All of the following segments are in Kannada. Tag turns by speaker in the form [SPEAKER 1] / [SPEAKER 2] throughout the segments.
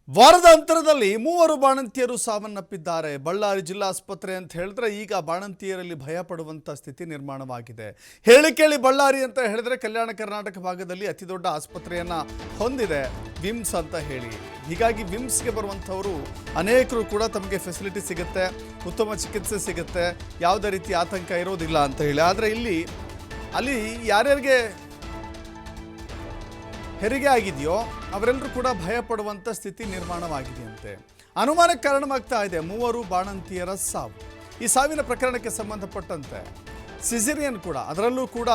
[SPEAKER 1] ವಾರದ ಅಂತರದಲ್ಲಿ ಮೂವರು ಬಾಣಂತಿಯರು ಸಾವನ್ನಪ್ಪಿದ್ದಾರೆ. ಬಳ್ಳಾರಿ ಜಿಲ್ಲಾ ಆಸ್ಪತ್ರೆ ಅಂತ ಹೇಳಿದ್ರೆ ಈಗ ಬಾಣಂತಿಯರಲ್ಲಿ ಭಯ ಪಡುವಂಥ ಸ್ಥಿತಿ ನಿರ್ಮಾಣವಾಗಿದೆ. ಹೇಳಿ ಕೇಳಿ ಬಳ್ಳಾರಿ ಅಂತ ಹೇಳಿದ್ರೆ ಕಲ್ಯಾಣ ಕರ್ನಾಟಕ ಭಾಗದಲ್ಲಿ ಅತಿ ದೊಡ್ಡ ಆಸ್ಪತ್ರೆಯನ್ನು ಹೊಂದಿದೆ ವಿಮ್ಸ್ ಅಂತ ಹೇಳಿ. ಹೀಗಾಗಿ ವಿಮ್ಸ್ಗೆ ಬರುವಂಥವರು ಅನೇಕರು ಕೂಡ ತಮಗೆ ಫೆಸಿಲಿಟಿ ಸಿಗುತ್ತೆ, ಉತ್ತಮ ಚಿಕಿತ್ಸೆ ಸಿಗುತ್ತೆ, ಯಾವುದೇ ರೀತಿ ಆತಂಕ ಇರೋದಿಲ್ಲ ಅಂತ ಹೇಳಿ. ಆದರೆ ಅಲ್ಲಿ ಯಾರ್ಯಾರಿಗೆ ಹೆರಿಗೆ ಆಗಿದೆಯೋ ಅವರೆಲ್ಲರೂ ಕೂಡ ಭಯ ಪಡುವಂಥ ಸ್ಥಿತಿ ನಿರ್ಮಾಣವಾಗಿದೆಯಂತೆ. ಅನುಮಾನಕ್ಕೆ ಕಾರಣವಾಗ್ತಾ ಇದೆ ಮೂವರು ಬಾಣಂತಿಯರ ಸಾವು. ಈ ಸಾವಿನ ಪ್ರಕರಣಕ್ಕೆ ಸಂಬಂಧಪಟ್ಟಂತೆ ಸಿಜೇರಿಯನ್ ಕೂಡ, ಅದರಲ್ಲೂ ಕೂಡ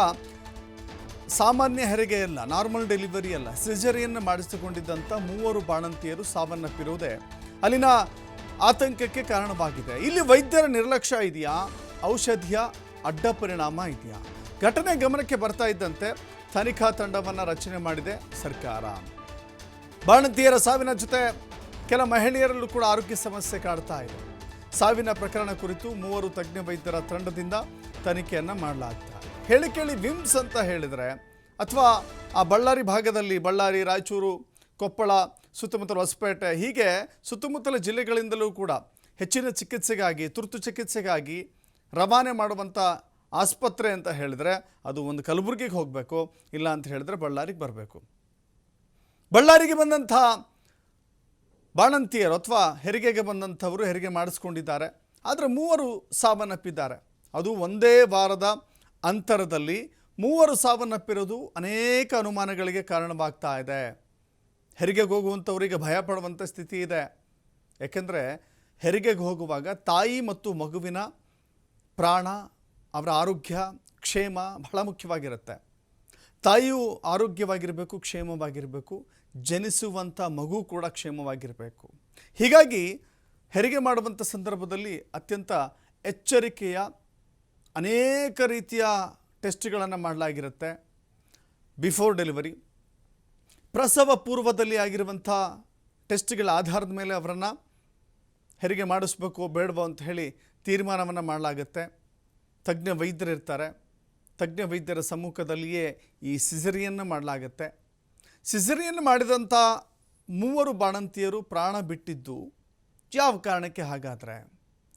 [SPEAKER 1] ಸಾಮಾನ್ಯ ಹೆರಿಗೆ ಅಲ್ಲ, ನಾರ್ಮಲ್ ಡೆಲಿವರಿ ಅಲ್ಲ, ಸಿಜೇರಿಯನ್ ಮಾಡಿಸಿಕೊಂಡಿದ್ದಂಥ ಮೂವರು ಬಾಣಂತಿಯರು ಸಾವನ್ನಪ್ಪಿರುವುದೇ ಅಲ್ಲಿನ ಆತಂಕಕ್ಕೆ ಕಾರಣವಾಗಿದೆ. ಇಲ್ಲಿ ವೈದ್ಯರ ನಿರ್ಲಕ್ಷ್ಯ ಇದೆಯಾ, ಔಷಧಿಯ ಅಡ್ಡ ಪರಿಣಾಮ ಇದೆಯಾ? ಘಟನೆ ಗಮನಕ್ಕೆ ಬರ್ತಾ ಇದ್ದಂತೆ ತನಿಖಾ ತಂಡವನ್ನು ರಚನೆ ಮಾಡಿದೆ ಸರ್ಕಾರ. ಬಾಣಂತಿಯರ ಸಾವಿನ ಜೊತೆ ಕೆಲ ಮಹಿಳೆಯರಲ್ಲೂ ಕೂಡ ಆರೋಗ್ಯ ಸಮಸ್ಯೆ ಕಾಡ್ತಾ ಇದೆ. ಸಾವಿನ ಪ್ರಕರಣ ಕುರಿತು ಮೂವರು ತಜ್ಞ ವೈದ್ಯರ ತಂಡದಿಂದ ತನಿಖೆಯನ್ನು ಮಾಡಲಾಗ್ತಾ ಇದೆ. ಹೇಳಿ ಕೇಳಿ ವಿಮ್ಸ್ ಅಂತ ಹೇಳಿದರೆ ಅಥವಾ ಆ ಬಳ್ಳಾರಿ ಭಾಗದಲ್ಲಿ ಬಳ್ಳಾರಿ, ರಾಯಚೂರು, ಕೊಪ್ಪಳ, ಸುತ್ತಮುತ್ತಲ ಹೊಸಪೇಟೆ, ಹೀಗೆ ಸುತ್ತಮುತ್ತಲ ಜಿಲ್ಲೆಗಳಿಂದಲೂ ಕೂಡ ಹೆಚ್ಚಿನ ಚಿಕಿತ್ಸೆಗಾಗಿ, ತುರ್ತು ಚಿಕಿತ್ಸೆಗಾಗಿ ರವಾನೆ ಮಾಡುವಂಥ ಆಸ್ಪತ್ರೆ ಅಂತ ಹೇಳಿದರೆ ಅದು ಒಂದು ಕಲಬುರಗಿಗೆ ಹೋಗಬೇಕು, ಇಲ್ಲ ಅಂತ ಹೇಳಿದ್ರೆ ಬಳ್ಳಾರಿಗೆ ಬರಬೇಕು. ಬಳ್ಳಾರಿಗೆ ಬಂದಂಥ ಬಾಣಂತಿಯರು ಅಥವಾ ಹೆರಿಗೆಗೆ ಬಂದಂಥವರು ಹೆರಿಗೆ ಮಾಡಿಸ್ಕೊಂಡಿದ್ದಾರೆ. ಆದರೆ ಮೂವರು ಸಾವನ್ನಪ್ಪಿದ್ದಾರೆ. ಅದು ಒಂದೇ ವಾರದ ಅಂತರದಲ್ಲಿ ಮೂವರು ಸಾವನ್ನಪ್ಪಿರೋದು ಅನೇಕ ಅನುಮಾನಗಳಿಗೆ ಕಾರಣವಾಗ್ತಾ ಇದೆ. ಹೆರಿಗೆಗೆ ಹೋಗುವಂಥವರಿಗೆ ಭಯ ಪಡುವಂಥ ಸ್ಥಿತಿ ಇದೆ. ಯಾಕೆಂದರೆ ಹೆರಿಗೆಗೆ ಹೋಗುವಾಗ ತಾಯಿ ಮತ್ತು ಮಗುವಿನ ಪ್ರಾಣ, ಅವರ ಆರೋಗ್ಯ, ಕ್ಷೇಮ ಬಹಳ ಮುಖ್ಯವಾಗಿರುತ್ತೆ. ತಾಯಿಯು ಆರೋಗ್ಯವಾಗಿರಬೇಕು, ಕ್ಷೇಮವಾಗಿರಬೇಕು, ಜನಿಸುವಂಥ ಮಗು ಕೂಡ ಕ್ಷೇಮವಾಗಿರಬೇಕು. ಹೀಗಾಗಿ ಹೆರಿಗೆ ಮಾಡುವಂಥ ಸಂದರ್ಭದಲ್ಲಿ ಅತ್ಯಂತ ಎಚ್ಚರಿಕೆಯ ಅನೇಕ ರೀತಿಯ ಟೆಸ್ಟ್ಗಳನ್ನು ಮಾಡಲಾಗಿರುತ್ತೆ. ಬಿಫೋರ್ ಡೆಲಿವರಿ, ಪ್ರಸವ ಪೂರ್ವದಲ್ಲಿ ಆಗಿರುವಂಥ ಟೆಸ್ಟ್ಗಳ ಆಧಾರದ ಮೇಲೆ ಅವರನ್ನು ಹೆರಿಗೆ ಮಾಡಿಸ್ಬೇಕು ಬೇಡವೋ ಅಂತ ಹೇಳಿ ತೀರ್ಮಾನವನ್ನು ಮಾಡಲಾಗುತ್ತೆ. ತಜ್ಞ ವೈದ್ಯರಿರ್ತಾರೆ. ತಜ್ಞ ವೈದ್ಯರ ಸಮ್ಮುಖದಲ್ಲಿಯೇ ಈ ಸಿಜೇರಿಯನ್ ಮಾಡಲಾಗುತ್ತೆ. ಸಿಜೇರಿಯನ್ ಮಾಡಿದಂಥ ಮೂವರು ಬಾಣಂತಿಯರು ಪ್ರಾಣ ಬಿಟ್ಟಿದ್ದು ಯಾವ ಕಾರಣಕ್ಕೆ? ಹಾಗಾದರೆ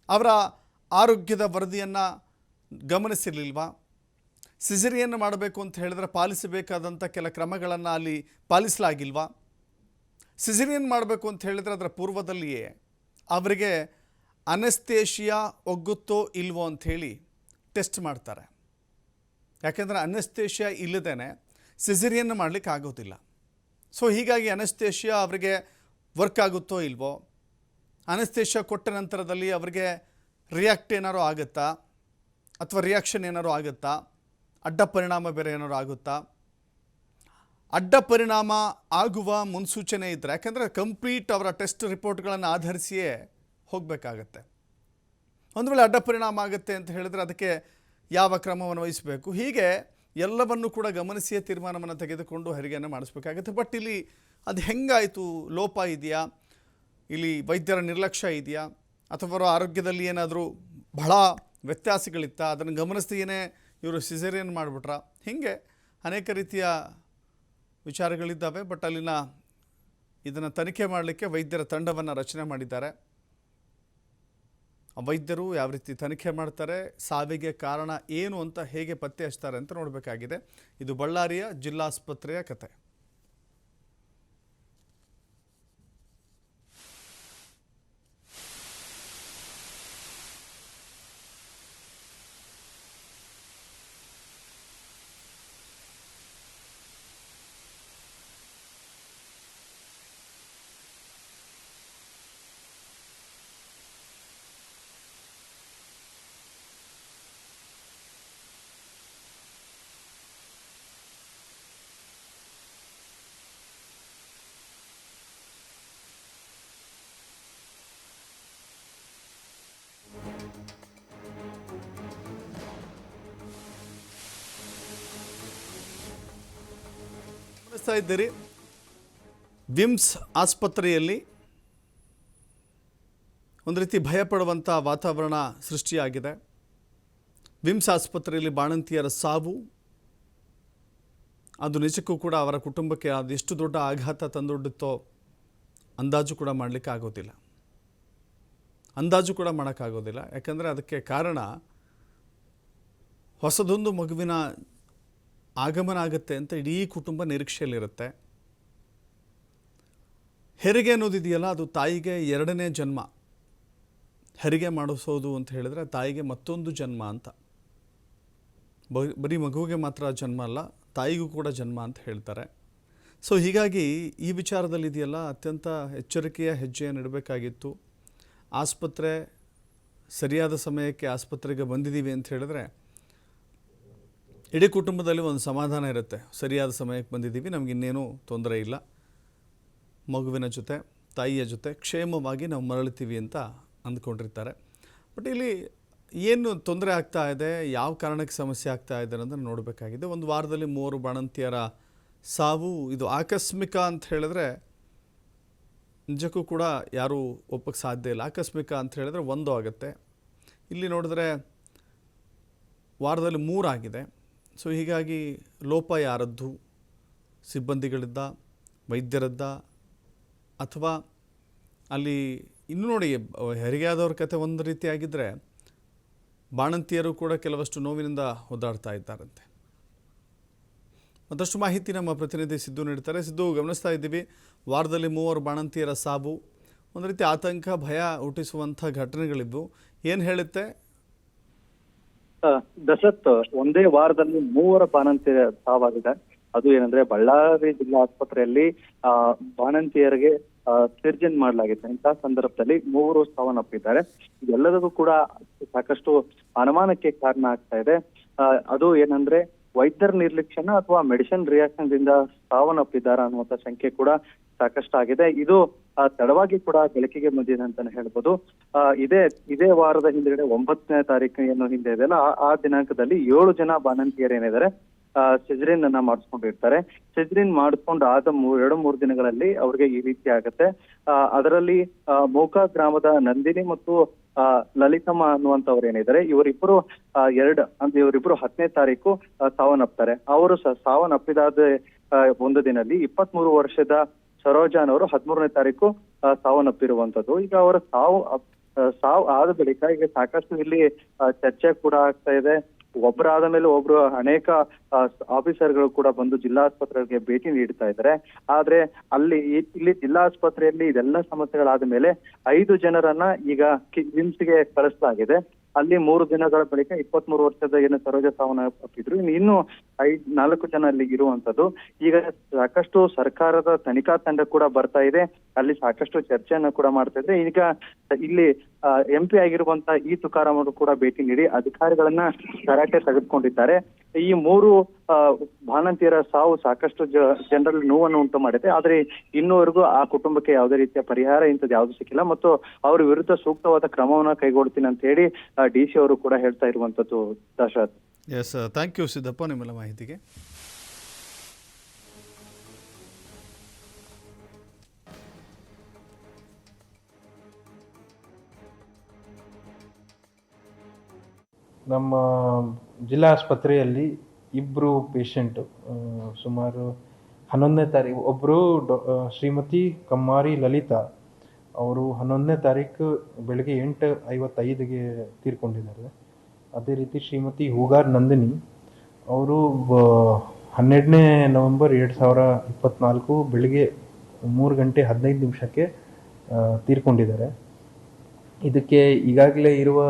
[SPEAKER 1] ಅವರ ಆರೋಗ್ಯದ ವರದಿಯನ್ನು ಗಮನಿಸಿರಲಿಲ್ವಾ? ಸಿಜೇರಿಯನ್ ಮಾಡಬೇಕು ಅಂತ ಹೇಳಿದ್ರೆ ಪಾಲಿಸಬೇಕಾದಂಥ ಕೆಲ ಕ್ರಮಗಳನ್ನು ಅಲ್ಲಿ ಪಾಲಿಸಲಾಗಿಲ್ವಾ? ಸಿಜೇರಿಯನ್ ಮಾಡಬೇಕು ಅಂತ ಹೇಳಿದರೆ ಅದರ ಪೂರ್ವದಲ್ಲಿಯೇ ಅವರಿಗೆ ಅನೆಸ್ಥೇಷಿಯಾ ಒಗ್ಗುತ್ತೋ ಇಲ್ವೋ ಅಂಥೇಳಿ ಟೆಸ್ಟ್ ಮಾಡ್ತಾರೆ. ಯಾಕೆಂದರೆ ಅನೆಸ್ಥೇಷಿಯಾ ಇಲ್ಲದೇ ಸಿಜೇರಿಯನ್ ಮಾಡಲಿಕ್ಕೆ ಆಗೋದಿಲ್ಲ. ಸೊ ಹೀಗಾಗಿ ಅನೆಸ್ಥೇಷಿಯಾ ಅವರಿಗೆ ವರ್ಕ್ ಆಗುತ್ತೋ ಇಲ್ವೋ, ಅನೆಸ್ಥೇಷಿಯಾ ಕೊಟ್ಟ ನಂತರದಲ್ಲಿ ಅವರಿಗೆ ರಿಯಾಕ್ಟ್ ಏನಾರು ಆಗುತ್ತಾ, ಅಥವಾ ರಿಯಾಕ್ಷನ್ ಏನಾರು ಆಗುತ್ತಾ, ಅಡ್ಡ ಪರಿಣಾಮ ಬೇರೆ ಏನಾರು ಆಗುತ್ತಾ? ಅಡ್ಡ ಪರಿಣಾಮ ಆಗುವ ಮುನ್ಸೂಚನೆ ಇದ್ದರೆ, ಯಾಕೆಂದರೆ ಕಂಪ್ಲೀಟ್ ಅವರ ಟೆಸ್ಟ್ ರಿಪೋರ್ಟ್ಗಳನ್ನು ಆಧರಿಸಿಯೇ ಹೋಗಬೇಕಾಗತ್ತೆ. ಒಂದು ವೇಳೆ ಅಡ್ಡ ಪರಿಣಾಮ ಆಗುತ್ತೆ ಅಂತ ಹೇಳಿದರೆ ಅದಕ್ಕೆ ಯಾವ ಕ್ರಮವನ್ನು ವಹಿಸಬೇಕು, ಹೀಗೆ ಎಲ್ಲವನ್ನೂ ಕೂಡ ಗಮನಿಸಿಯೇ ತೀರ್ಮಾನವನ್ನು ತೆಗೆದುಕೊಂಡು ಹೆರಿಗೆಯನ್ನು ಮಾಡಿಸ್ಬೇಕಾಗತ್ತೆ. ಬಟ್ ಇಲ್ಲಿ ಅದು ಹೆಂಗಾಯಿತು? ಲೋಪ ಇದೆಯಾ? ಇಲ್ಲಿ ವೈದ್ಯರ ನಿರ್ಲಕ್ಷ್ಯ ಇದೆಯಾ? ಅಥವಾ ಅವರ ಆರೋಗ್ಯದಲ್ಲಿ ಏನಾದರೂ ಬಹಳ ವ್ಯತ್ಯಾಸಗಳಿತ್ತ? ಅದನ್ನು ಗಮನಿಸ್ತೀಯೇ ಇವರು ಸಿಜೇರಿಯನ್ ಮಾಡಿಬಿಟ್ರಾ? ಹೀಗೆ ಅನೇಕ ರೀತಿಯ ವಿಚಾರಗಳಿದ್ದಾವೆ. ಬಟ್ ಅಲ್ಲಿನ ಇದನ್ನು ತನಿಖೆ ಮಾಡಲಿಕ್ಕೆ ವೈದ್ಯರ ತಂಡವನ್ನು ರಚನೆ ಮಾಡಿದ್ದಾರೆ. ವೈದ್ಯರು ಯಾವ ರೀತಿ ತನಿಖೆ ಮಾಡ್ತಾರೆ, ಸಾವಿಗೆ ಕಾರಣ ಏನು ಅಂತ ಹೇಗೆ ಪತ್ತೆ ಹಚ್ತಾರೆ ಅಂತ ನೋಡಬೇಕಾಗಿದೆ. ಇದು ಬಳ್ಳಾರಿಯ ಜಿಲ್ಲಾಸ್ಪತ್ರೆಯ ಕತೆ. ಗಮನಿಸ್ತಾ ಇದ್ದೀರಿ, ವಿಮ್ಸ್ ಆಸ್ಪತ್ರೆಯಲ್ಲಿ ಒಂದು ರೀತಿ ಭಯಪಡುವಂಥ ವಾತಾವರಣ ಸೃಷ್ಟಿಯಾಗಿದೆ. ವಿಮ್ಸ್ ಆಸ್ಪತ್ರೆಯಲ್ಲಿ ಬಾಣಂತಿಯರ ಸಾವು ಅದು ನಿಜಕ್ಕೂ ಕೂಡ ಅವರ ಕುಟುಂಬಕ್ಕೆ ಅದೆಷ್ಟು ದೊಡ್ಡ ಆಘಾತ ತಂದೊಡ್ಡುತ್ತೋ ಅಂದಾಜು ಕೂಡ ಮಾಡಲಿಕ್ಕೆ ಆಗೋದಿಲ್ಲ. ಅಂದಾಜು ಕೂಡ ಮಾಡೋಕ್ಕಾಗೋದಿಲ್ಲ. ಯಾಕಂದರೆ ಅದಕ್ಕೆ ಕಾರಣ ಹೊಸದೊಂದು ಮಗುವಿನ ಆಗಮನ ಆಗುತ್ತೆ ಅಂತ ಇಡೀ ಕುಟುಂಬ ನಿರೀಕ್ಷೆಯಲ್ಲಿರುತ್ತೆ. ಹೆರಿಗೆ ಅನ್ನೋದಿದೆಯಲ್ಲ, ಅದು ತಾಯಿಗೆ ಎರಡನೇ ಜನ್ಮ. ಹೆರಿಗೆ ಮಾಡಿಸೋದು ಅಂತ ಹೇಳಿದ್ರೆ ತಾಯಿಗೆ ಮತ್ತೊಂದು ಜನ್ಮ ಅಂತ. ಬರೀ ಮಗುವಿಗೆ ಮಾತ್ರ ಜನ್ಮ ಅಲ್ಲ, ತಾಯಿಗೂ ಕೂಡ ಜನ್ಮ ಅಂತ ಹೇಳ್ತಾರೆ. ಸೊ ಹೀಗಾಗಿ ಈ ವಿಚಾರದಲ್ಲಿ ಇದೆಯಲ್ಲ, ಅತ್ಯಂತ ಎಚ್ಚರಿಕೆಯ ಹೆಜ್ಜೆಯನ್ನು ಇಡಬೇಕಾಗಿತ್ತು. ಆಸ್ಪತ್ರೆ ಸರಿಯಾದ ಸಮಯಕ್ಕೆ ಆಸ್ಪತ್ರೆಗೆ ಬಂದಿದ್ದೀವಿ ಅಂತ ಹೇಳಿದ್ರೆ ಇಡೀ ಕುಟುಂಬದಲ್ಲಿ ಒಂದು ಸಮಾಧಾನ ಇರುತ್ತೆ. ಸರಿಯಾದ ಸಮಯಕ್ಕೆ ಬಂದಿದ್ದೀವಿ, ನಮಗಿನ್ನೇನೂ ತೊಂದರೆ ಇಲ್ಲ, ಮಗುವಿನ ಜೊತೆ ತಾಯಿಯ ಜೊತೆ ಕ್ಷೇಮವಾಗಿ ನಾವು ಮರಳ್ತೀವಿ ಅಂತ ಅಂದ್ಕೊಂಡಿರ್ತಾರೆ. ಬಟ್ ಇಲ್ಲಿ ಏನು ತೊಂದರೆ ಆಗ್ತಾ ಇದೆ, ಯಾವ ಕಾರಣಕ್ಕೆ ಸಮಸ್ಯೆ ಆಗ್ತಾ ಇದೆ ಅನ್ನೋದನ್ನು ನೋಡಬೇಕಾಗಿದೆ. ಒಂದು ವಾರದಲ್ಲಿ 3 ಬಾಣಂತಿಯರ ಸಾವು, ಇದು ಆಕಸ್ಮಿಕ ಅಂತ ಹೇಳಿದ್ರೆ ನಿಜಕ್ಕೂ ಕೂಡ ಯಾರೂ ಒಪ್ಪಕ್ಕೆ ಸಾಧ್ಯ ಇಲ್ಲ. ಆಕಸ್ಮಿಕ ಅಂತ ಹೇಳಿದ್ರೆ 1 ಆಗುತ್ತೆ. ಇಲ್ಲಿ ನೋಡಿದ್ರೆ ವಾರದಲ್ಲಿ 3 ಆಗಿದೆ. ಸೊ ಹೀಗಾಗಿ ಲೋಪ ಯಾರದ್ದು? ಸಿಬ್ಬಂದಿಗಳಿದ್ದ, ವೈದ್ಯರದ್ದ, ಅಥವಾ ಅಲ್ಲಿ ಇನ್ನೂ ನೋಡಿ, ಹೆರಿಗೆ ಆದವ್ರ ಕತೆ ಒಂದು ರೀತಿ ಆಗಿದ್ದರೆ ಬಾಣಂತಿಯರು ಕೂಡ ಕೆಲವಷ್ಟು ನೋವಿನಿಂದ ಒದ್ದಾಡ್ತಾ ಇದ್ದಾರಂತೆ. ಮತ್ತಷ್ಟು ಮಾಹಿತಿ ನಮ್ಮ ಪ್ರತಿನಿಧಿ ಸಿದ್ದು ನೀಡ್ತಾರೆ. ಸಿದ್ದು, ಗಮನಿಸ್ತಾ ಇದ್ದೀವಿ ವಾರದಲ್ಲಿ 3 ಬಾಣಂತಿಯರ ಸಾವು, ಒಂದು ರೀತಿ ಆತಂಕ, ಭಯ ಹುಟ್ಟಿಸುವಂಥ ಘಟನೆಗಳಿದ್ದು. ಏನು ಹೇಳುತ್ತೆ?
[SPEAKER 2] ದಶರಥ್, ಒಂದೇ ವಾರದಲ್ಲಿ 3 ಬಾಣಂತಿಯರ ಸಾವಾಗಿದೆ. ಅದು ಏನಂದ್ರೆ ಬಳ್ಳಾರಿ ಜಿಲ್ಲಾ ಆಸ್ಪತ್ರೆಯಲ್ಲಿ ಬಾಣಂತಿಯರಿಗೆ ಸರ್ಜನ್ ಮಾಡಲಾಗಿದೆ. ಇಂತಹ ಸಂದರ್ಭದಲ್ಲಿ 3 ಸಾವನ್ನಪ್ಪಿದ್ದಾರೆ. ಇದೆಲ್ಲದಕ್ಕೂ ಕೂಡ ಸಾಕಷ್ಟು ಅನುಮಾನಕ್ಕೆ ಕಾರಣ ಆಗ್ತಾ ಇದೆ. ಅದು ಏನಂದ್ರೆ ವೈದ್ಯರ ನಿರ್ಲಕ್ಷ್ಯನ ಅಥವಾ ಮೆಡಿಸಿನ್ ರಿಯಾಕ್ಷನ್ ದಿಂದ ಸಾವನ್ನಪ್ಪಿದ್ದಾರೆ ಅನ್ನುವಂತ ಶಂಕೆ ಕೂಡ ಸಾಕಷ್ಟು ಆಗಿದೆ. ಇದು ತಡವಾಗಿ ಕೂಡ ಬೆಳಕಿಗೆ ಬಂದಿದೆ ಅಂತಾನೆ ಹೇಳ್ಬೋದು. ಇದೇ ವಾರದ ಹಿಂದ್ಗಡೆ 9ನೇ ತಾರೀಕು ಏನು ಹಿಂದೆ ಇದೆಯಲ್ಲ, ಆ ದಿನಾಂಕದಲ್ಲಿ 7 ಜನ ಬಾಣಂತಿಯರು ಏನಿದ್ದಾರೆ ಸಿಜರಿನ್ ಅನ್ನ ಮಾಡಿಸ್ಕೊಂಡಿರ್ತಾರೆ. ಸಿಜರಿನ್ ಮಾಡಿಸ್ಕೊಂಡು ಆದ 2-3 ದಿನಗಳಲ್ಲಿ ಅವ್ರಿಗೆ ಈ ರೀತಿ ಆಗುತ್ತೆ. ಅದರಲ್ಲಿ ಮೋಕ ಗ್ರಾಮದ ನಂದಿನಿ ಮತ್ತು ಲಲಿತಮ್ಮ ಅನ್ನುವಂಥವ್ರು ಏನಿದ್ದಾರೆ, ಇವರಿಬ್ಬರು 10ನೇ ತಾರೀಕು ಸಾವನ್ನಪ್ತಾರೆ. ಅವರು ಸಾವನ್ನಪ್ಪಿದಾದ ಒಂದು ದಿನದಲ್ಲಿ 23 ವರ್ಷದ ಸರೋಜಾನವರು 13ನೇ ತಾರೀಕು ಸಾವನ್ನಪ್ಪಿರುವಂತದ್ದು. ಈಗ ಅವರ ಸಾವು ಆದ ಬಳಿಕ ಈಗ ಸಾಕಷ್ಟು ಇಲ್ಲಿ ಚರ್ಚೆ ಕೂಡ ಆಗ್ತಾ ಇದೆ. ಒಬ್ಬರಾದ ಮೇಲೆ ಒಬ್ರು ಅನೇಕ ಆಫೀಸರ್ಗಳು ಕೂಡ ಬಂದು ಜಿಲ್ಲಾಸ್ಪತ್ರೆಗೆ ಭೇಟಿ ನೀಡ್ತಾ ಇದ್ದಾರೆ. ಆದ್ರೆ ಇಲ್ಲಿ ಜಿಲ್ಲಾಸ್ಪತ್ರೆಯಲ್ಲಿ ಇದೆಲ್ಲ ಸಮಸ್ಯೆಗಳಾದ ಮೇಲೆ 5 ಜನರನ್ನ ಈಗ ವಿಮ್ಸ್ಗೆ ಕಳಿಸಲಾಗಿದೆ. ಅಲ್ಲಿ 3 ದಿನಗಳ ಬಳಿಕ 23 ವರ್ಷದ ಏನು ಸರೋಜ ಸಾವನ್ನಪ್ಪಿದ್ರು. ಇನ್ನು 4 ಜನ ಅಲ್ಲಿ ಇರುವಂತದ್ದು. ಈಗ ಸಾಕಷ್ಟು ಸರ್ಕಾರದ ತನಿಖಾ ತಂಡ ಕೂಡ ಬರ್ತಾ ಇದೆ. ಅಲ್ಲಿ ಸಾಕಷ್ಟು ಚರ್ಚೆಯನ್ನ ಕೂಡ ಮಾಡ್ತಾ ಇದ್ರೆ. ಈಗ ಇಲ್ಲಿ MP ಆಗಿರುವಂತ ಈ ತುಕಾರಾಮ್ ಅವರು ಕೂಡ ಭೇಟಿ ನೀಡಿ ಅಧಿಕಾರಿಗಳನ್ನ ತರಾಟೆ ತೆಗೆದುಕೊಂಡಿದ್ದಾರೆ. ಈ 3 ಬಾಣಂತಿಯರ ಸಾವು ಸಾಕಷ್ಟು ಜನರಲ್ಲಿ ನೋವನ್ನು ಉಂಟು ಮಾಡಿದೆ. ಆದ್ರೆ ಇನ್ನೂವರೆಗೂ ಆ ಕುಟುಂಬಕ್ಕೆ ಯಾವುದೇ ರೀತಿಯ ಪರಿಹಾರ ಇಂಥದ್ದು ಯಾವ್ದು ಸಿಕ್ಕಿಲ್ಲ ಮತ್ತು ಅವ್ರ ವಿರುದ್ಧ ಸೂಕ್ತವಾದ ಕ್ರಮವನ್ನ ಕೈಗೊಳ್ತೀನಿ ಅಂತ ಹೇಳಿ DC ಅವರು ಕೂಡ ಹೇಳ್ತಾ ಇರುವಂತದ್ದು. Dasharath.
[SPEAKER 1] Yes, thank you Siddappa ನಿಮ್ಮೆಲ್ಲ ಮಾಹಿತಿಗೆ.
[SPEAKER 3] ನಮ್ಮ ಜಿಲ್ಲಾ ಆಸ್ಪತ್ರೆಯಲ್ಲಿ 2 ಪೇಷಂಟು ಸುಮಾರು 11ನೇ ತಾರೀಕು, ಒಬ್ಬರು ಶ್ರೀಮತಿ ಕಮ್ಮಾರಿ ಲಲಿತಾ ಅವರು 11ನೇ ತಾರೀಕು ಬೆಳಗ್ಗೆ 8:55ಗೆ ತೀರ್ಕೊಂಡಿದ್ದಾರೆ. ಅದೇ ರೀತಿ ಶ್ರೀಮತಿ ಹೂಗಾರ್ ನಂದಿನಿ ಅವರು 12ನೇ ನವೆಂಬರ್ 2024 ಬೆಳಗ್ಗೆ 3:15 ತೀರ್ಕೊಂಡಿದ್ದಾರೆ. ಇದಕ್ಕೆ ಈಗಾಗಲೇ ಇರುವ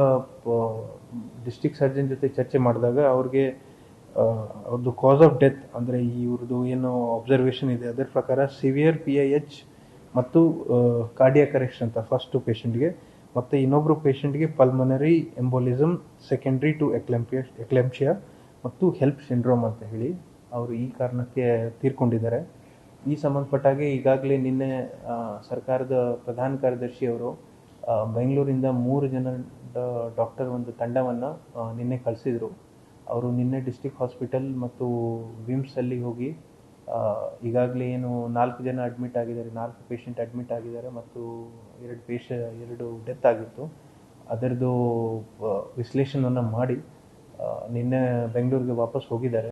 [SPEAKER 3] ಡಿಸ್ಟ್ರಿಕ್ಟ್ ಸರ್ಜನ್ ಜೊತೆ ಚರ್ಚೆ ಮಾಡಿದಾಗ ಅವ್ರದ್ದು ಕಾಸ್ ಆಫ್ ಡೆತ್ ಅಂದರೆ ಇವ್ರದ್ದು ಏನು ಅಬ್ಸರ್ವೇಷನ್ ಇದೆ ಅದರ ಪ್ರಕಾರ ಸಿವಿಯರ್ PIH ಮತ್ತು ಕಾರ್ಡಿಯಾಕ್ ಅರೆಸ್ಟ್ ಅಂತ ಫಸ್ಟ್ ಪೇಷಂಟ್ಗೆ, ಮತ್ತು ಇನ್ನೊಬ್ಬರು ಪೇಷಂಟ್ಗೆ ಪಲ್ಮನರಿ ಎಂಬೋಲಿಸಮ್ ಸೆಕೆಂಡ್ರಿ ಟು ಎಕ್ಲೆಂಪ್ಷಿಯಾ ಮತ್ತು ಹೆಲ್ಪ್ ಸಿಂಡ್ರೋಮ್ ಅಂತ ಹೇಳಿ ಅವರು ಈ ಕಾರಣಕ್ಕೆ ತೀರ್ಕೊಂಡಿದ್ದಾರೆ. ಈ ಸಂಬಂಧಪಟ್ಟಾಗೆ ಈಗಾಗಲೇ ನಿನ್ನೆ ಸರ್ಕಾರದ ಪ್ರಧಾನ ಕಾರ್ಯದರ್ಶಿ ಅವರು ಬೆಂಗಳೂರಿಂದ 3 ಜನ ಡಾಕ್ಟರ್ ಒಂದು ತಂಡವನ್ನು ನಿನ್ನೆ ಕಳಿಸಿದರು. ಅವರು ನಿನ್ನೆ ಡಿಸ್ಟ್ರಿಕ್ಟ್ ಹಾಸ್ಪಿಟಲ್ ಮತ್ತು ವಿಮ್ಸಲ್ಲಿ ಹೋಗಿ ಈಗಾಗಲೇ ಏನು 4 ಜನ ಅಡ್ಮಿಟ್ ಆಗಿದ್ದಾರೆ, 4 ಪೇಷಂಟ್ ಅಡ್ಮಿಟ್ ಆಗಿದ್ದಾರೆ ಮತ್ತು 2 ಡೆತ್ ಆಗಿತ್ತು. ಅದರದ್ದು ವಿಶ್ಲೇಷಣೆಯನ್ನು ಮಾಡಿ ನಿನ್ನೆ ಬೆಂಗಳೂರಿಗೆ ವಾಪಸ್ ಹೋಗಿದ್ದಾರೆ.